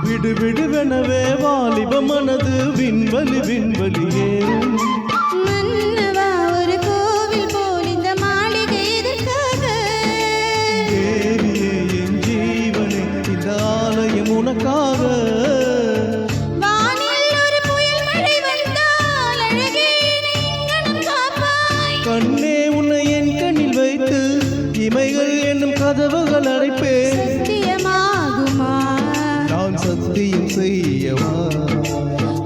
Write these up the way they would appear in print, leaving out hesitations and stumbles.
விடுவிடுவெனவே வாலிப மனது விண்வலி விண்வலியே மன்னவா ஒரு கோவில் போல் இந்த மாளிகை எதற்காக தேவியே என் ஜீவனே இந்த ஆலயம் உனக்காக வானில் ஒரு புயல் மழை வந்தால் அழகே நீங்களும் காப்பாய் கண்ணே உன்னை என் கண்ணில் வைத்து இமைகள் என்னும் கதவுகள் அடைப்பேன் சத்தியமாகுமா நான் சத்தியம் செய்யவா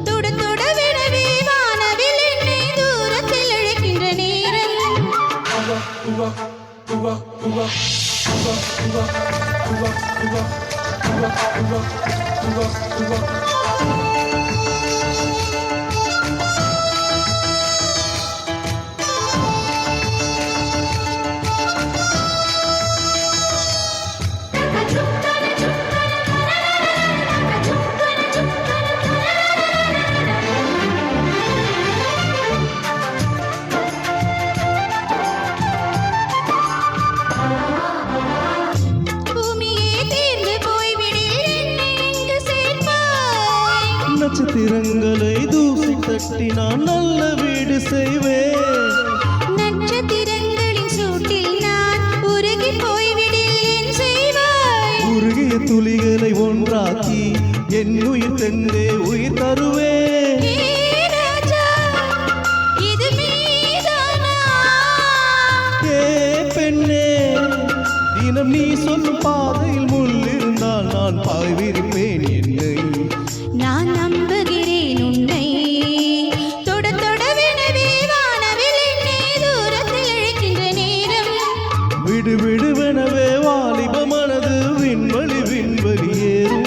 தொட தொட விடவே வானவில் என்னை தூரத்தில் இழுக்கின்ற நேரம் நட்சத்திரங்களை தூசி தட்டி நான் நல்ல வீடு செய்வேன் நட்சத்திரங்களின் சூட்டில் நான் உருகி போய்விடேன் செய்வாய் உருகிய துளிகளை ஒன்றாக்கி என் உயிர் தென்னே உயிர் தருவேன் ராஜா இது மீதானா ஏ பெண்ணே தினம் நீ சொல்லும் பாதையில் முள் இருந்தால் நான் பாய்விருப்பேன் என்னை நான் நம்புகிறேன் உன்னை தொட தொட விடவே வானவில் என்னை தூரத்தில் இழுக்கின்ற நேரம் விடு விடுவெனவே வாலிப மனது விண்வலி விண்வலி ஏறும்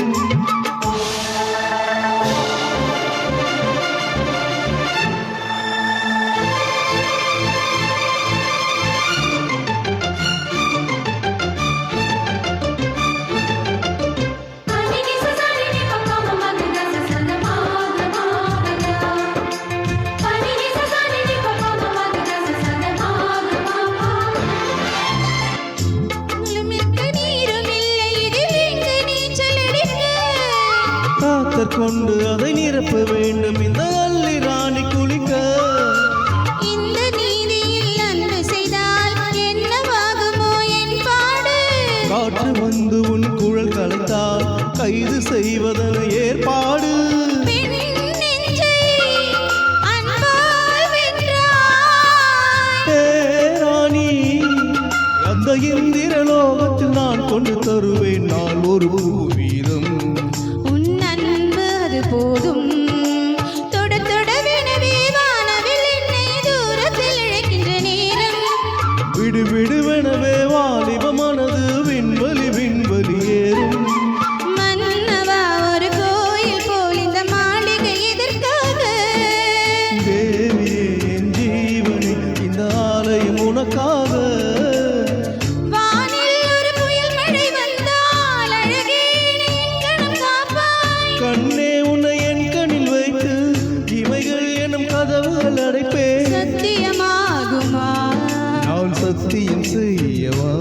கொண்டு அதை நிரப்ப வேண்டும் இந்த அள்ளி ராணி குளிக்க இந்த நீதியில் அன்பு செய்தால் என்னவாகுமோ என் பாடு காற்று வந்து உன் குழல் கலைத்தால் கைது செய்வதன ஏற்பாடு பெண் நெஞ்சை அன்பால் வென்றாய் ஏ ராணி அந்த இந்திர லோகத்தில் நான் கொண்டு தருவேன் நான் ஒரு பூவீதம் போதும் தொட தொட விடவே வானவில் என்னை தூரத்தில் இழுக்கின்ற நேரம் விடு விடுவெனவே வாலிப மனது விண்வலி விண்வலி ஏறும் மன்னவா ஒரு கோயில் போல் இந்த மாளிகை எதற்காக தேவியே என் ஜீவனே இந்த ஆலயம் உனக்காக வானில் ஒரு புயல் மழை வந்தால் அழகே நீங்களும் காப்பாய் கண்ணே கதவுகள் அடைப்பேன் சத்தியமாகுமா நான் சத்தியம் செய்யவா